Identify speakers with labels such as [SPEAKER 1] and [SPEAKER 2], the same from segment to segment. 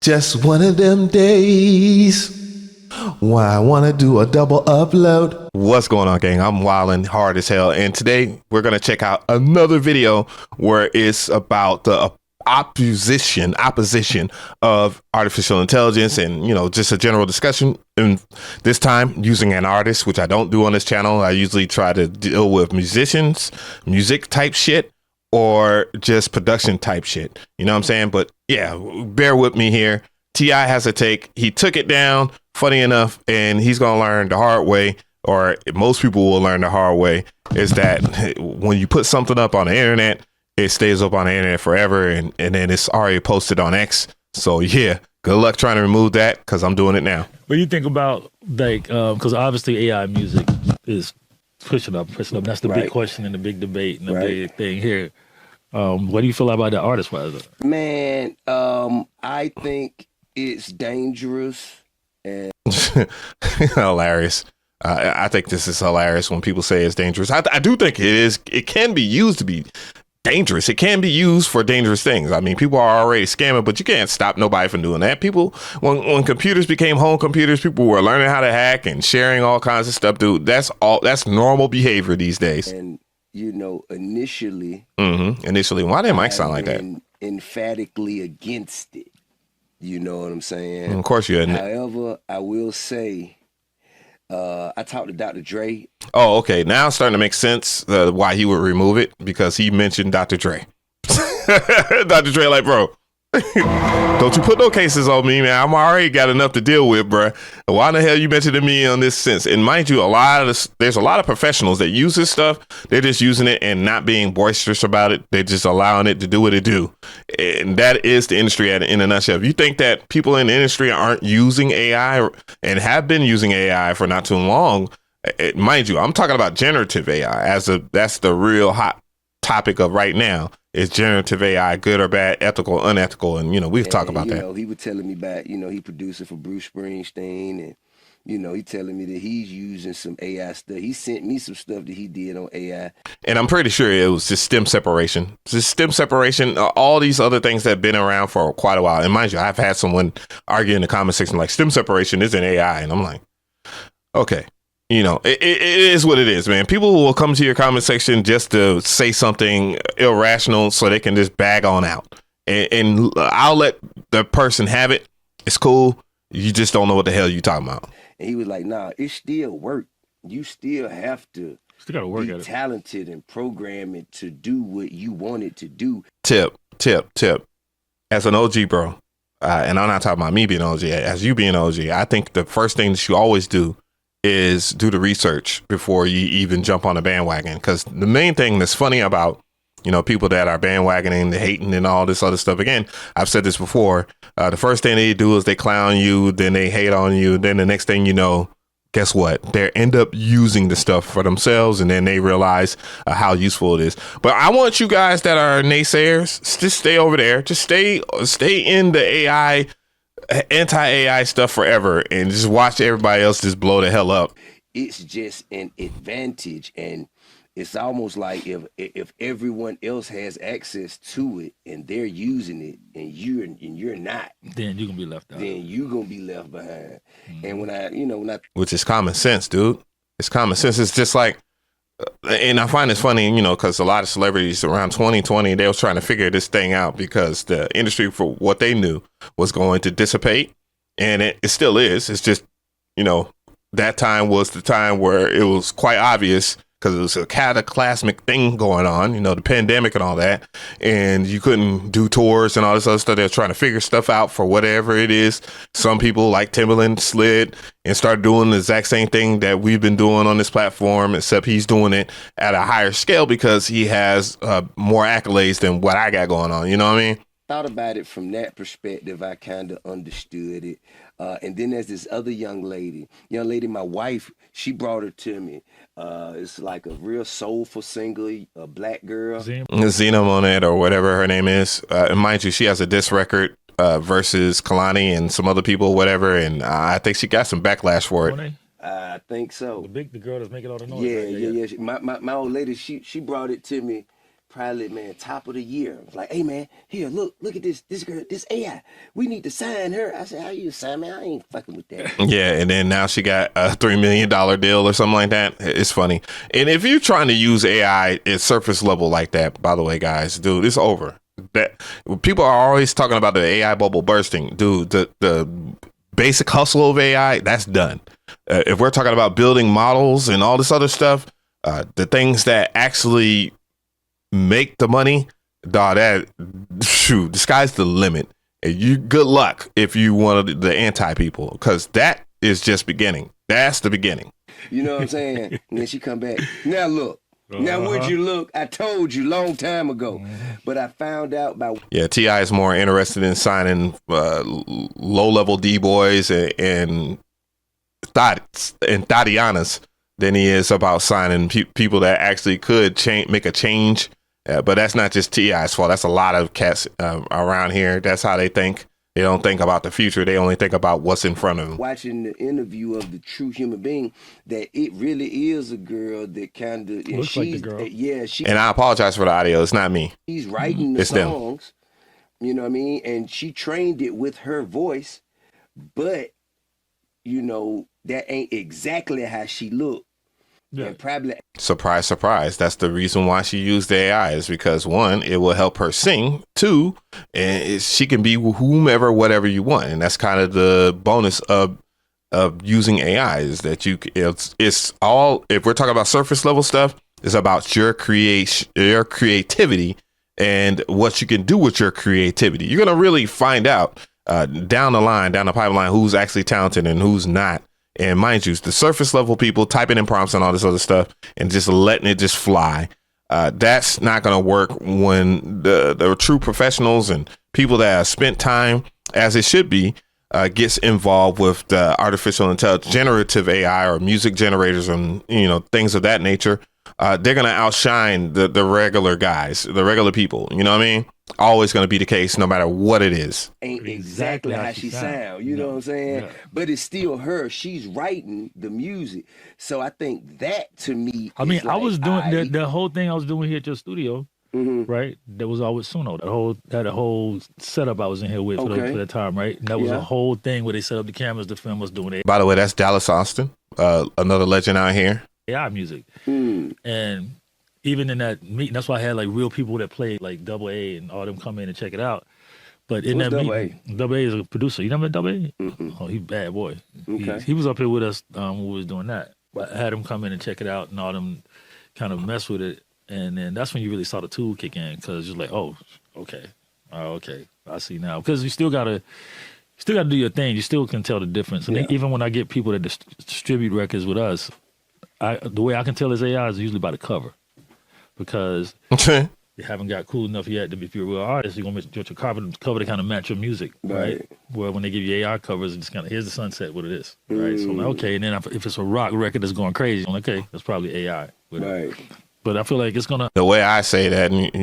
[SPEAKER 1] Just one of them days why I want to do a double upload. What's going on, gang? I'm wildin' hard as hell, and today we're going to check out another video where it's about the opposition of artificial intelligence and, you know, just a general discussion. And this time using an artist, which I don't do on this channel. I usually try to deal with musicians, music type shit, or just production type shit. You know what I'm saying? But yeah, bear with me here. T.I. has a take. He took it down, funny enough, and he's going to learn the hard way, or most people will learn the hard way, is that when you put something up on the internet, it stays up on the internet forever, and then it's already posted on X. So yeah, good luck trying to remove that, because I'm doing it now.
[SPEAKER 2] What do you think about, like, because obviously AI music is pushing up. That's the big question and the big debate and the big thing here. What do you feel about the artist wise?
[SPEAKER 3] Man, I think it's dangerous and
[SPEAKER 1] hilarious. I think this is hilarious when people say it's dangerous. I do think it is. It can be used to be dangerous. It can be used for dangerous things. I mean, people are already scamming, but you can't stop nobody from doing that. People, when computers became home computers, people were learning how to hack and sharing all kinds of stuff, dude. That's normal behavior these days.
[SPEAKER 3] And you know, initially,
[SPEAKER 1] why did Mike sound like that?
[SPEAKER 3] Emphatically against it. You know what I'm saying?
[SPEAKER 1] Of course you hadn't.
[SPEAKER 3] However, I will say, I talked to Dr. Dre.
[SPEAKER 1] Oh, okay. Now it's starting to make sense why he would remove it, because he mentioned Dr. Dre. Dr. Dre, like, bro, don't you put no cases on me, man. I'm already got enough to deal with, bro. Why the hell you mentioning me on this sense? And mind you, there's a lot of professionals that use this stuff. They're just using it and not being boisterous about it. They're just allowing it to do what it do. And that is the industry in a nutshell. If you think that people in the industry aren't using AI and have been using AI for not too long, mind you, I'm talking about generative AI that's the real hot topic of right now. Is generative AI good or bad, ethical, unethical? And, you know, we've talked about that.
[SPEAKER 3] You know, he was telling me about, you know, he producing for Bruce Springsteen, and, you know, he telling me that he's using some AI stuff. He sent me some stuff that he did on AI.
[SPEAKER 1] And I'm pretty sure it was just stem separation. Just stem separation, all these other things that have been around for quite a while. And mind you, I've had someone argue in the comment section, like, stem separation isn't AI. And I'm like, okay. You know, it is what it is, man. People will come to your comment section just to say something irrational so they can just bag on out. And I'll let the person have it. It's cool. You just don't know what the hell you're talking about.
[SPEAKER 3] And he was like, nah, it still work. You still have to be talented and program it to do what you want it to do.
[SPEAKER 1] Tip. As an OG, bro, and I'm not talking about me being OG, as you being OG, I think the first thing that you always do is do the research before you even jump on the bandwagon. Because the main thing that's funny about, you know, people that are bandwagoning, the hating and all this other stuff, again, I've said this before, the first thing they do is they clown you, then they hate on you, then the next thing you know, guess what? They end up using the stuff for themselves, and then they realize how useful it is. But I want you guys that are naysayers, just stay over there. Just stay in the AI, anti-AI stuff forever, and just watch everybody else just blow the hell up.
[SPEAKER 3] It's just an advantage, and it's almost like if everyone else has access to it and they're using it and you're not,
[SPEAKER 2] then you're gonna be left out.
[SPEAKER 3] Then you're gonna be left behind. And when I
[SPEAKER 1] which is common sense, dude. It's common sense. It's just like, and I find it's funny, you know, because a lot of celebrities around 2020, they was trying to figure this thing out because the industry, for what they knew, was going to dissipate. And it still is. It's just, you know, that time was the time where it was quite obvious, because it was a cataclysmic thing going on, you know, the pandemic and all that. And you couldn't do tours and all this other stuff. They're trying to figure stuff out for whatever it is. Some people like Timbaland slid and started doing the exact same thing that we've been doing on this platform, except he's doing it at a higher scale because he has more accolades than what I got going on. You know what I mean?
[SPEAKER 3] Thought about it from that perspective. I kind of understood it. And then there's this other young lady, my wife, she brought her to me. It's like a real soulful singer, a black girl.
[SPEAKER 1] Zena Monet, or whatever her name is. And mind you, she has a diss record versus Kalani and some other people, whatever. And I think she got some backlash for it.
[SPEAKER 3] I think so.
[SPEAKER 2] The girl that's making all the noise.
[SPEAKER 3] Yeah. My old lady, she brought it to me probably, man, top of the year. Like, hey, man, here, look at this girl, this AI. We need to sign her. I said, how you sign me? I ain't fucking with that.
[SPEAKER 1] Yeah, and then now she got a $3 million deal or something like that. It's funny. And if you're trying to use AI at surface level like that, by the way, guys, dude, it's over. That people are always talking about the AI bubble bursting. Dude, the basic hustle of AI, that's done. If we're talking about building models and all this other stuff, the things that actually make the money, dog, that shoot, the sky's the limit. And you good luck if you wanted the anti people, because that is just beginning. That's the beginning.
[SPEAKER 3] You know what I'm saying? And then she come back. Now look. Now would you look? I told you long time ago, but I found out by
[SPEAKER 1] T.I. is more interested in signing low level D boys and Tatianas than he is about signing people that actually could make a change. But that's not just T.I.'s fault. That's a lot of cats around here. That's how they think. They don't think about the future. They only think about what's in front of them.
[SPEAKER 3] Watching the interview of the true human being, that it really is a girl that kind of
[SPEAKER 2] looks like the girl.
[SPEAKER 3] Yeah, she.
[SPEAKER 1] And I apologize for the audio. It's not me.
[SPEAKER 3] She's writing the
[SPEAKER 1] It's them.
[SPEAKER 3] songs. You know what I mean? And she trained it with her voice, but you know that ain't exactly how she looked.
[SPEAKER 2] Yeah.
[SPEAKER 3] And probably
[SPEAKER 1] Surprise, surprise. That's the reason why she used the AI, is because one, it will help her sing. Two, and she can be whomever, whatever you want. And that's kind of the bonus of using AI, is that it's all, if we're talking about surface level stuff, it's about your creativity and what you can do with your creativity. You're going to really find out down the pipeline, who's actually talented and who's not. And mind you, the surface level people typing in prompts and all this other stuff and just letting it just fly. That's not going to work when the true professionals and people that have spent time, as it should be, gets involved with the artificial intelligence, generative AI or music generators and, things of that nature. They're going to outshine the regular guys, the regular people. You know what I mean? Always going to be the case, no matter what it is.
[SPEAKER 3] Ain't exactly how she sound. You know what I'm saying? Yeah. But it's still her. She's writing the music. So I think that, to me,
[SPEAKER 2] I mean, I was doing the whole thing I was doing here at your studio, right? That was all with Suno. That whole setup I was in here with for the time, right? And that was a whole thing where they set up the cameras, the film was doing it.
[SPEAKER 1] By the way, that's Dallas Austin, another legend out here.
[SPEAKER 2] AI music. And even in that meeting, that's why I had like real people that played like Double A and all them come in and check it out. But in that meeting, Double A is a producer. You know Double A? Oh, he's a bad boy.
[SPEAKER 3] Okay.
[SPEAKER 2] He was up here with us when we was doing that. But I had him come in and check it out and all them kind of mess with it. And then that's when you really saw the tool kick in, because you're like, oh, okay. I see now. Because you still gotta do your thing. You still can tell the difference. And even when I get people that distribute records with us, the way I can tell it's AI is usually by the cover, because they haven't got cool enough yet. If you're a real artist, you're gonna make your cover to kind of match your music, right? Where when they give you AI covers, it's kind of, here's the sunset, what it is, right? So I'm like, okay, and then if it's a rock record that's going crazy, I'm like, okay, that's probably AI, right? But I feel like it's gonna. The
[SPEAKER 1] way I say that, and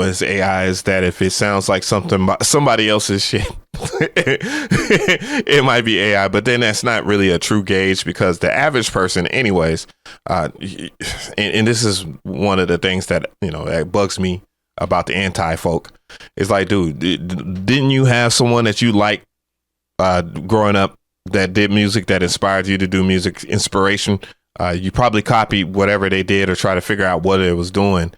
[SPEAKER 1] as AI, is that if it sounds like somebody else's shit, it might be AI. But then that's not really a true gauge, because the average person, anyways, and this is one of the things that that bugs me about the anti-folk. It's like, dude, didn't you have someone that you liked growing up that did music, that inspired you to do music? Inspiration. You probably copied whatever they did or try to figure out what it was doing.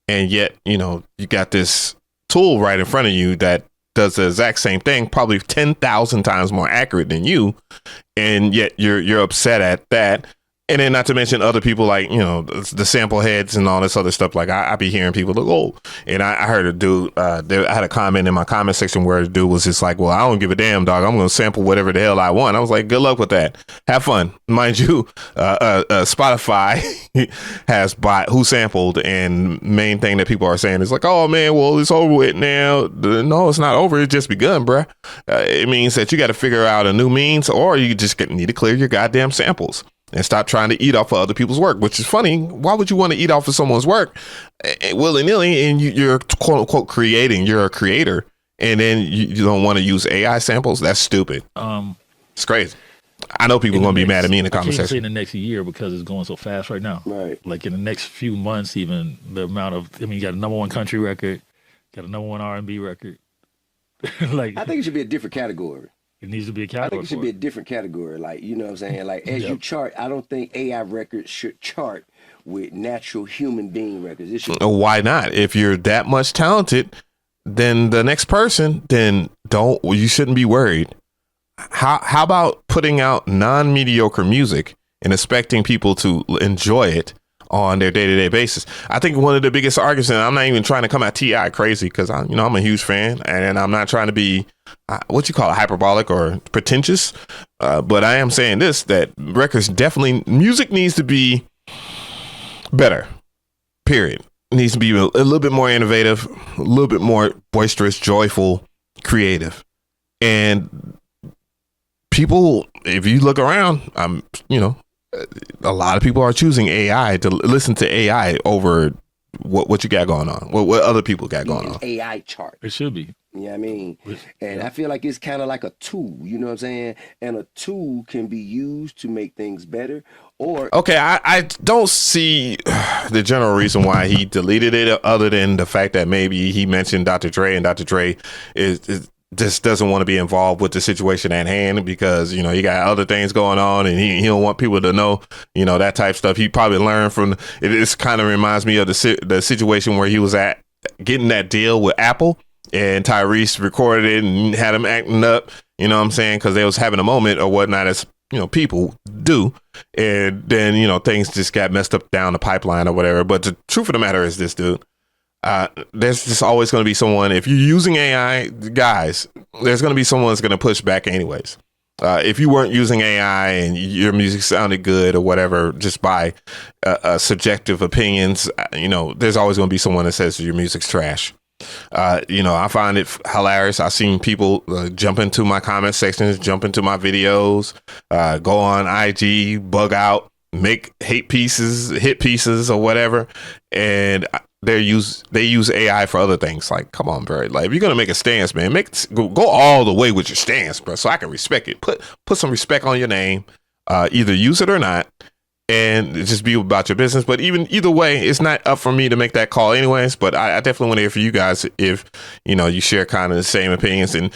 [SPEAKER 1] And yet, you got this tool right in front of you that does the exact same thing, probably 10,000 times more accurate than you. And yet you're upset at that. And then not to mention other people, like, the sample heads and all this other stuff. Like I be hearing people like, oh, and I heard a dude, I had a comment in my comment section where the dude was just like, well, I don't give a damn, dog. I'm going to sample whatever the hell I want. I was like, good luck with that. Have fun. Mind you, Spotify has bought Who Sampled, and main thing that people are saying is like, oh man, well, it's over with now. No, it's not over. It's just begun, bruh. It means that you got to figure out a new means, or you just need to clear your goddamn samples and stop trying to eat off of other people's work, which is funny. Why would you want to eat off of someone's work willy-nilly, and you're quote unquote creating, you're a creator, and then you don't want to use AI samples? That's stupid. It's crazy. I know people are going to be mad at me in the
[SPEAKER 2] I
[SPEAKER 1] comment
[SPEAKER 2] can't say
[SPEAKER 1] section.
[SPEAKER 2] in the next year because it's going so fast right now.
[SPEAKER 3] Right.
[SPEAKER 2] Like in the next few months, even the amount of, I mean, you got a #1 country record, got a #1 R&B record. Like,
[SPEAKER 3] I think it should be a different category.
[SPEAKER 2] it needs to be a
[SPEAKER 3] I
[SPEAKER 2] category.
[SPEAKER 3] think it should be a different category. Like, you know what I'm saying? Like, as you chart, I don't think AI records should chart with natural human being records. It should.
[SPEAKER 1] Why not? If you're that much talented, then the next person, then you shouldn't be worried. How about putting out non-mediocre music and expecting people to enjoy it on their day-to-day basis? I think one of the biggest arguments, and I'm not even trying to come at T.I. crazy because I'm a huge fan, and I'm not trying to be hyperbolic or pretentious, but I am saying this, that music needs to be better, period. It needs to be a little bit more innovative, a little bit more boisterous, joyful, creative. And people, if you look around, a lot of people are choosing AI to listen to AI over what you got going on, what other people got going on.
[SPEAKER 3] AI chart.
[SPEAKER 2] It should be.
[SPEAKER 3] You know what I mean? And I feel like it's kind of like a tool, you know what I'm saying? And a tool can be used to make things better. Or
[SPEAKER 1] okay, I don't see the general reason why he deleted it, other than the fact that maybe he mentioned Dr. Dre, and Dr. Dre is just doesn't want to be involved with the situation at hand because, he got other things going on, and he don't want people to know, that type of stuff. He probably learned from it. This kind of reminds me of the situation where he was at getting that deal with Apple, and Tyrese recorded it and had him acting up, you know what I'm saying? Because they was having a moment or whatnot, as people do. And then, things just got messed up down the pipeline or whatever. But the truth of the matter is this, dude. There's just always going to be someone, if you're using AI, guys, there's going to be someone that's going to push back anyways. If you weren't using AI and your music sounded good or whatever, just by subjective opinions, there's always going to be someone that says your music's trash. I find it hilarious. I've seen people jump into my comment sections, jump into my videos, go on IG, bug out, make hit pieces or whatever, and they use AI for other things. Like, come on, bro. Like, if you're gonna make a stance, man, go all the way with your stance, bro, so I can respect it. Put some respect on your name. Either use it or not, and just be about your business. But either way, it's not up for me to make that call anyways. But I definitely want to hear from you guys if you share kind of the same opinions. And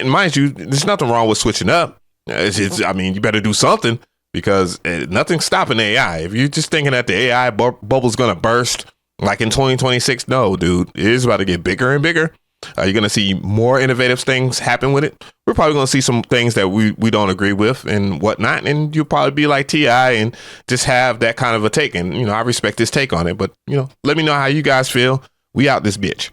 [SPEAKER 1] mind you, there's nothing wrong with switching up. You better do something, because nothing's stopping AI. If you're just thinking that the AI bubble's gonna burst like in 2026, no, dude, it is about to get bigger and bigger. You're going to see more innovative things happen with it. We're probably going to see some things that we don't agree with and whatnot. And you'll probably be like T.I. and just have that kind of a take. And, I respect his take on it. But, let me know how you guys feel. We out this bitch.